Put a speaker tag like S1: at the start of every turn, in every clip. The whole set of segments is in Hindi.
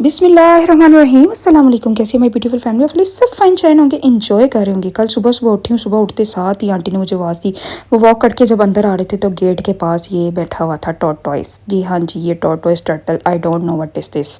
S1: बिस्मिल्लाहिर्रहमानिर्रहीम अस्सलाम वालेकुम। कैसी है माय ब्यूटीफुल फैमिली ऑफ सब फाइन चाइन होंगे, इन्जॉय कर रहे होंगे। कल सुबह सुबह उठी हूँ, सुबह उठते साथ ही आंटी ने मुझे आवाज़ दी। वो वॉक करके जब अंदर आ रहे थे तो गेट के पास ये बैठा हुआ था टॉर्टॉइस। जी हाँ जी, ये tortoise turtle, I don't know what is this.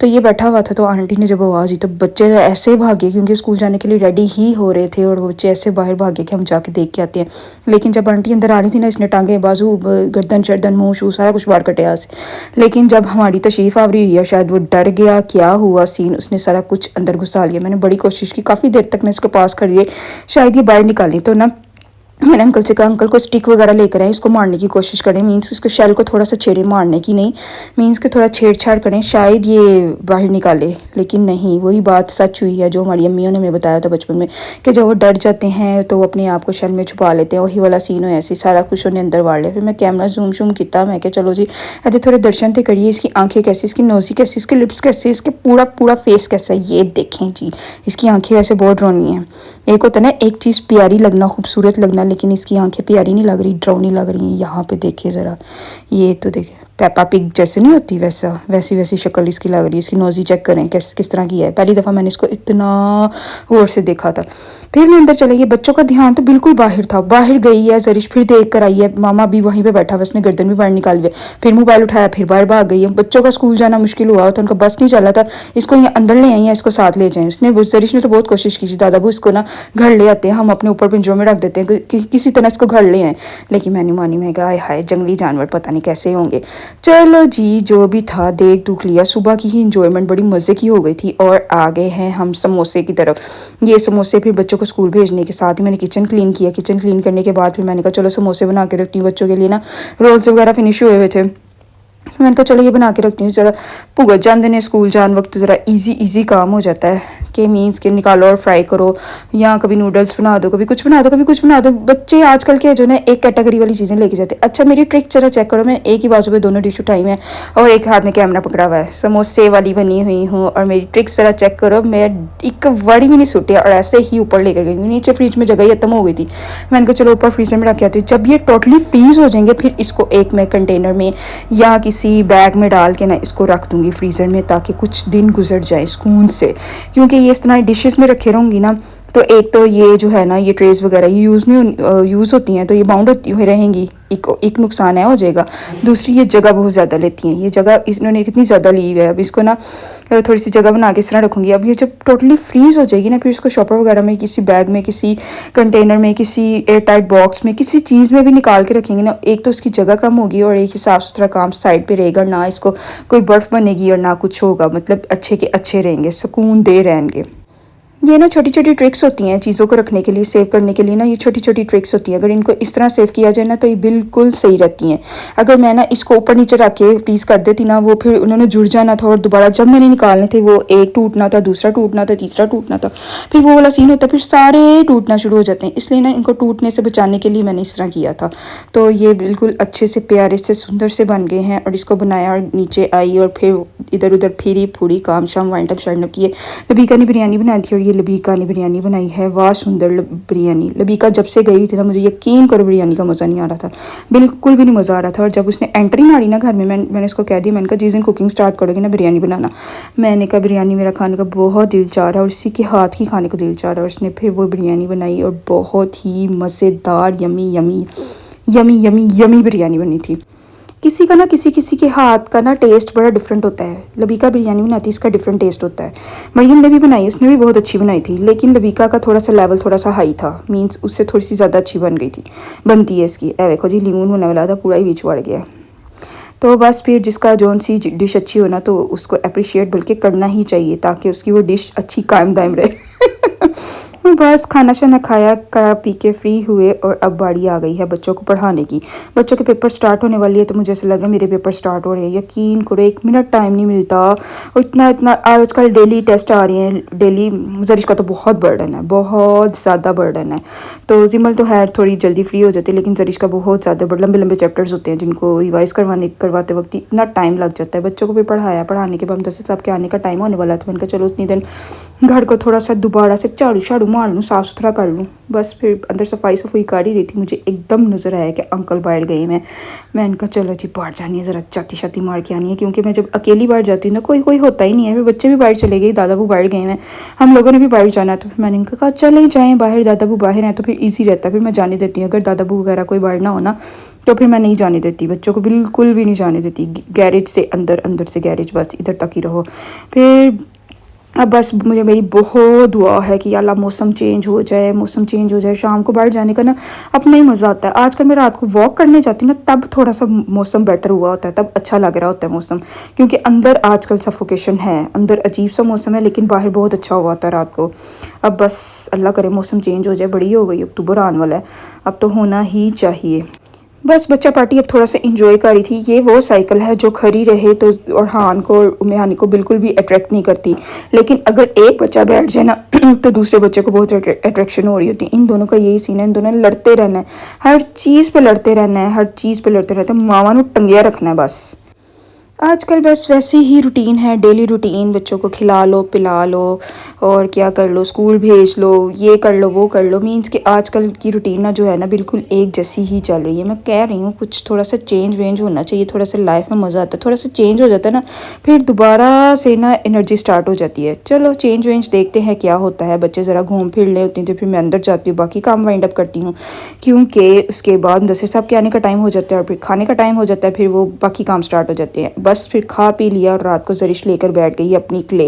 S1: तो ये बैठा हुआ था, तो आंटी ने जब आवाज़ दी तो बच्चे ऐसे भागे, क्योंकि स्कूल जाने के लिए रेडी ही हो रहे थे, और बच्चे ऐसे बाहर भागे कि हम जाके देख के आते हैं। लेकिन जब आंटी अंदर आ रही थी ना, इसने टांगे बाजू गर्दन शर्दन मुँह शू सारा कुछ बाहर कटे से। लेकिन जब हमारी तशरीफ़ आवरी हुई है, शायद वो डर गया, क्या हुआ सीन, उसने सारा कुछ अंदर घुसा लिया। मैंने बड़ी कोशिश की, काफ़ी देर तक मैं इसके पास खड़ी रही, शायद ये बाहर निकाली। तो ना मैंने अंकल से कहा, अंकल को स्टिक वगैरह लेकर आए, इसको मारने की कोशिश करें, मीन्स उसके शेल को थोड़ा सा छेड़े, मारने की नहीं, मीन्स के थोड़ा छेड़छाड़ करें, शायद ये बाहर निकाले। लेकिन नहीं, वही बात सच हुई है जो हमारी अम्मियों ने हमें बताया था बचपन में, कि जब वो डर जाते हैं तो वो अपने आप को शेल में छुपा लेते हैं। वही वाला सीन हो, ऐसे सारा कुछ उन्हें अंदर वाड़ लिया। फिर मैं कैमरा जूम शूम किया, मैं क्या चलो जी अरे थोड़े दर्शन तो करिए, इसकी आंखें कैसी, इसकी नोज़ी कैसी, इसके लिप्स कैसे, इसके पूरा पूरा फेस कैसा है, ये देखें जी। इसकी आंखें वैसे बहुत रोनी हैं। एक होता है ना एक चीज़ प्यारी लगना, खूबसूरत लगना, लेकिन इसकी आंखें प्यारी नहीं लग रही, ड्राउनी लग रही हैं। यहाँ पे देखिए ज़रा, ये तो देखिए पेपा पिग जैसे नहीं होती, वैसा वैसी वैसी शक्ल इसकी लग रही है। इसकी नोज़ी चेक करें किस तरह की है। पहली दफ़ा मैंने इसको इतना गौर से देखा था। फिर मैं अंदर चले गई, बच्चों का ध्यान तो बिल्कुल बाहर था। बाहर गई है जरिश, फिर देख कर आई है, मामा भी वहीं पे बैठा हुआ, उसने गर्दन भी बाहर निकाली है। फिर मोबाइल उठाया, फिर बाहर भाग गई है। बच्चों का स्कूल जाना मुश्किल हुआ था, उनका बस नहीं चला था, इसको यहाँ अंदर ले आई है, इसको साथ ले जाएँ। उसने जरिश ने तो बहुत कोशिश की थी, दादाबू इसको ना घर ले आते हैं, हम अपने ऊपर पिंजरों में रख देते हैं, किसी तरह इसको घर ले आए। लेकिन मैंने मानी, मैं कहा हाय जंगली जानवर पता नहीं कैसे होंगे। चलो जी, जो भी था देख दुख लिया। सुबह की ही इंजॉयमेंट बड़ी मज़े की हो गई थी, और आ गए हैं हम समोसे की तरफ। ये समोसे फिर बच्चों को स्कूल भेजने के साथ ही मैंने किचन क्लीन किया। किचन क्लीन करने के बाद फिर मैंने कहा चलो समोसे बना के रखती हूँ बच्चों के लिए ना, रोल्स वगैरह फिनिश हुए हुए थे। मैंने कहा चलो ये बना के रखती हूँ, ज़रा भुगत जाते हैं स्कूल जान वक्त, ज़रा इजी काम हो जाता है कि मीन्स के निकालो और फ्राई करो, या कभी नूडल्स बना दो, कभी कुछ बना दो, कभी कुछ बना दो। बच्चे आजकल के जो ना एक कैटेगरी वाली चीज़ें लेके जाते हैं। अच्छा मेरी ट्रिक ज़रा चेक करो, मैं एक ही बाजू पे दोनों डिश उठाई में और एक हाथ में कैमरा पकड़ा हुआ है, समोसे वाली बनी हुई हूँ। और मेरी ट्रिक्स ज़रा चेक करो, मैं एक वर्ड भी नहीं सुटिया और ऐसे ही ऊपर लेकर गई। नीचे फ्रिज में जगह ही खत्म हो गई थी, मैंने कहा चलो ऊपर फ्रीजर में रख के आती हूँ। जब ये टोटली फ्रीज़ हो जाएंगे, फिर इसको एक मैं कंटेनर में या किसी बैग में डाल के ना इसको रख दूँगी फ्रीज़र में, ताकि कुछ दिन गुजर जाए सुकून से। क्योंकि ये इस तरह डिशेस में रखे रहूँगी ना, तो एक तो ये जो है ना, ये ट्रेस वगैरह ये यूज़ होती हैं, तो ये बाउंड होती हुई रहेंगी, एक नुकसान है हो जाएगा। दूसरी ये जगह बहुत ज़्यादा लेती हैं, ये जगह इन्होंने कितनी ज़्यादा ली है। अब इसको ना थोड़ी सी जगह बना के इस तरह रखूँगी। अब ये जब टोटली फ्रीज़ हो जाएगी ना, फिर इसको शॉपर वगैरह में, किसी बैग में, किसी कंटेनर में, किसी एयर टाइट बॉक्स में, किसी चीज़ में भी निकाल के रखेंगे ना, एक तो उसकी जगह कम होगी और एक ही साफ़ सुथरा काम साइड पर रहेगा, ना इसको कोई बर्फ़ बनेगी और ना कुछ होगा। मतलब अच्छे के अच्छे रहेंगे, सुकून दे रहेंगे। ये ना छोटी छोटी ट्रिक्स होती हैं चीज़ों को रखने के लिए, सेव करने के लिए ना, ये छोटी छोटी ट्रिक्स होती हैं। अगर इनको इस तरह सेव किया जाए ना, तो ये बिल्कुल सही रहती हैं। अगर मैं ना इसको ऊपर नीचे रख के फ्रीज़ कर देती ना, वो फिर उन्होंने जुड़ जाना था, और दोबारा जब मैंने निकालने थे वो एक टूटना था, दूसरा टूटना था, तीसरा टूटना था, फिर वो वाला सीन होता, फिर सारे टूटना शुरू हो जाते हैं। इसलिए ना इनको टूटने से बचाने के लिए मैंने इस तरह किया था। तो ये बिल्कुल अच्छे से प्यारे से सुंदर से बन गए हैं। और इसको बनाया और नीचे आई, और फिर इधर उधर फिरी फूड़ी काम शाम वाइंड अप शाइंड किए। लबीका ने बिरयानी बनाई थी, और ये लबीका ने बिरयानी बनाई है, वाह सुंदर बिरयानी। लबीका जब से गई थी ना, मुझे यकीन करो बिरयानी का मज़ा नहीं आ रहा था, बिल्कुल भी नहीं मज़ा आ रहा था। और जब उसने एंट्री मारी ना घर में, मैंने उसको कह दिया, मैंने कहा जिस दिन कुकिंग स्टार्ट करोगे ना बिरयानी बनाना। मैंने कहा बिरयानी मेरा खाने का बहुत दिल चाह रहा है, और इसी के हाथ की खाने को दिल चाह रहा है। और उसने फिर वो बिरयानी बनाई, और बहुत ही मज़ेदार yummy yummy yummy yummy yummy biryani बनी थी। किसी का ना किसी के हाथ का ना टेस्ट बड़ा डिफरेंट होता है। लबीका बिरयानी बनाती है, इसका डिफरेंट टेस्ट होता है। मरियम ने भी बनाई, उसने भी बहुत अच्छी बनाई थी, लेकिन लबीका का थोड़ा सा लेवल थोड़ा सा हाई था, मींस उससे थोड़ी सी ज़्यादा अच्छी बन गई थी, बनती है इसकी। देखो जी, लीमून होने वाला था, पूरा ही बीच बढ़ गया। तो बस फिर जिसका जौन सी डिश अच्छी हो ना, तो उसको अप्रिशिएट बल्कि करना ही चाहिए, ताकि उसकी वो डिश अच्छी कायम दायम रहे। बस खाना शाना खाया करा पी के फ्री हुए, और अब बारी आ गई है बच्चों को पढ़ाने की। बच्चों के पेपर स्टार्ट होने वाली है, तो मुझे ऐसा लग रहा है मेरे पेपर स्टार्ट हो रहे हैं। यकीन करो 1 मिनट टाइम नहीं मिलता, और इतना आजकल डेली टेस्ट आ रहे हैं डेली। जरिश का तो बहुत बर्डन है, बहुत ज़्यादा बर्डन है। तो जिमल तो है थोड़ी जल्दी फ्री हो जाती है, लेकिन जरिश का बहुत ज़्यादा लंबे लंबे चैप्टर्स होते हैं, जिनको रिवाइज़ करवाते वक्त इतना टाइम लग जाता है। बच्चों को भी पढ़ाने के बाद दस साहब के आने का टाइम होने वाला था, मैंने कहा चलो उतनी दिन घर को थोड़ा सा दोबारा से झाड़ू संभाल लूँ, साफ़ सुथरा कर लूँ। बस फिर अंदर सफाई कर ही रही थी, मुझे एकदम नज़र आया कि अंकल बाहर गए हैं। मैं इनका चलो जी बाहर जानी है, ज़रा चाती शाती मार के आनी है, क्योंकि मैं जब अकेली बाहर जाती हूँ ना कोई होता ही नहीं है। फिर बच्चे भी बाहर चले गए, दादा बू बाहर गए हैं, हम लोगों ने भी बाहर जाना है। तो मैंने इनका कहा चले जाएँ बाहर, दादा बू बाहर हैं तो फिर ईजी रहता है, फिर मैं जाने देती हूँ। अगर दादा बू वगैरह कोई बाहर ना हो ना तो फिर मैं नहीं जाने देती, बच्चों को बिल्कुल भी नहीं जाने देती। गैरेज से अंदर से गैरेज, बस इधर तक ही रहो। फिर अब बस मुझे मेरी बहुत दुआ है कि अल्लाह मौसम चेंज हो जाए, मौसम चेंज हो जाए। शाम को बाहर जाने का ना अपना ही मज़ा आता है। आजकल मैं रात को वॉक करने जाती हूँ ना, तब थोड़ा सा मौसम बेटर हुआ होता है, तब अच्छा लग रहा होता है मौसम, क्योंकि अंदर आजकल सफोकेशन है, अंदर अजीब सा मौसम है, लेकिन बाहर बहुत अच्छा हुआ होता है रात को। अब बस अल्लाह करे मौसम चेंज हो जाए, बड़ी हो गई, अक्टूबर आने वाला है, अब तो होना ही चाहिए। बस बच्चा पार्टी अब थोड़ा सा इंजॉय कर रही थी। ये वो साइकिल है जो खड़ी रहे तो और हान को मेहानी को बिल्कुल भी अट्रैक्ट नहीं करती, लेकिन अगर एक बच्चा बैठ जाए ना तो दूसरे बच्चे को बहुत अट्रैक्शन हो रही होती है। इन दोनों का यही सीन है, इन दोनों ने लड़ते रहना है, हर चीज़ पे लड़ते रहना है, हर चीज़ पे लड़ते रहते हैं। मावा ने टंगिया रखना है बस। आजकल बस वैसे ही रूटीन है, डेली रूटीन, बच्चों को खिला लो पिला लो और क्या कर लो, स्कूल भेज लो, ये कर लो वो कर लो। मीन्स कि आजकल की रूटीन ना जो है ना बिल्कुल एक जैसी ही चल रही है। मैं कह रही हूँ कुछ थोड़ा सा चेंज वेंज होना चाहिए, थोड़ा सा लाइफ में मज़ा आता है, थोड़ा सा चेंज हो जाता है ना, फिर दोबारा से ना एनर्जी स्टार्ट हो जाती है। चलो चेंज वेंज देखते हैं क्या होता है। बच्चे ज़रा घूम फिर ले होती हैं तो फिर मैं अंदर जाती हूँ, बाकी काम वाइंड अप करती हूँ, क्योंकि उसके बाद मुदस्सिर साहब के आने का टाइम हो जाता है और फिर खाने का टाइम हो जाता है, फिर वो बाकी काम स्टार्ट हो जाते हैं। बस फिर खा पी लिया और रात को ज़रिश लेकर बैठ गई अपनी क्ले,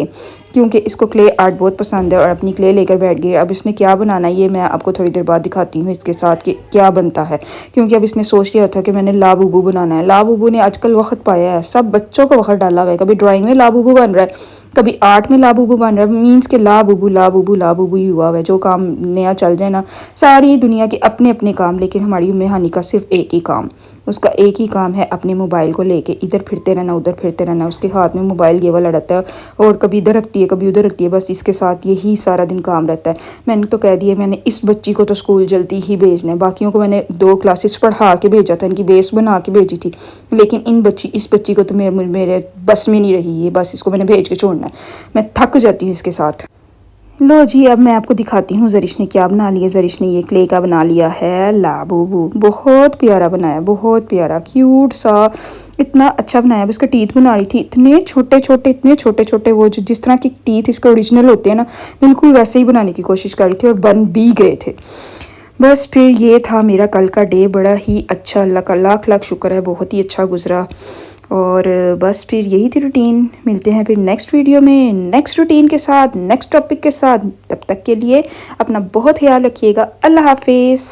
S1: क्योंकि इसको क्ले आर्ट बहुत पसंद है, और अपनी क्ले लेकर बैठ गई। अब इसने क्या बनाना है ये मैं आपको थोड़ी देर बाद दिखाती हूँ इसके साथ कि क्या बनता है, क्योंकि अब इसने सोच लिया था कि मैंने लाबूबू बनाना है। लाबूबू ने आजकल वक्त पाया है, सब बच्चों को वक्त डाला हुआ है, कभी ड्राइंग में लाबूबू बन रहा है, कभी आर्ट में लाबूबू बन रहा है। मीन्स के लाबूबू लाबूबू लाबूबू ही हुआ है। जो काम नया चल जाए ना, सारी दुनिया के अपने अपने काम, लेकिन हमारी उम्मे हानी का सिर्फ एक ही काम, उसका एक ही काम है अपने मोबाइल को लेके इधर फिरते रहना उधर फिरते रहना। उसके हाथ में मोबाइल ये वाला रहता है और कभी इधर रखती है कभी उधर रखती है, बस इसके साथ यही सारा दिन काम रहता है। मैंने तो कह दिया मैंने इस बच्ची को तो स्कूल जल्दी ही भेजना है, बाकियों को मैंने 2 क्लासेस पढ़ा के भेजा था, इनकी बेस बना के भेजी थी, लेकिन इस बच्ची को तो मेरे बस में नहीं रही, ये बस इसको मैंने भेज के छोड़ना है। मैं थक जाती हूँ इसके साथ। लो जी, अब मैं आपको दिखाती हूँ ज़रिश ने क्या बना लिया। ज़रिश ने ये क्ले का बना लिया है लाबूबू, बहुत प्यारा बनाया, बहुत प्यारा क्यूट सा, इतना अच्छा बनाया। अब इसका टीथ बना रही थी, इतने छोटे छोटे इतने छोटे छोटे, वो जो जिस तरह के टीथ इसके ओरिजिनल होते हैं ना, बिल्कुल वैसे ही बनाने की कोशिश कर रही थी और बन भी गए थे। बस फिर ये था मेरा कल का डे, बड़ा ही अच्छा, अल्लाह का लाख लाख शुक्र है, बहुत ही अच्छा गुजरा। और बस फिर यही थी रूटीन। मिलते हैं फिर नेक्स्ट वीडियो में नेक्स्ट रूटीन के साथ, नेक्स्ट टॉपिक के साथ। तब तक के लिए अपना बहुत ख्याल रखिएगा। अल्लाह हाफिज़।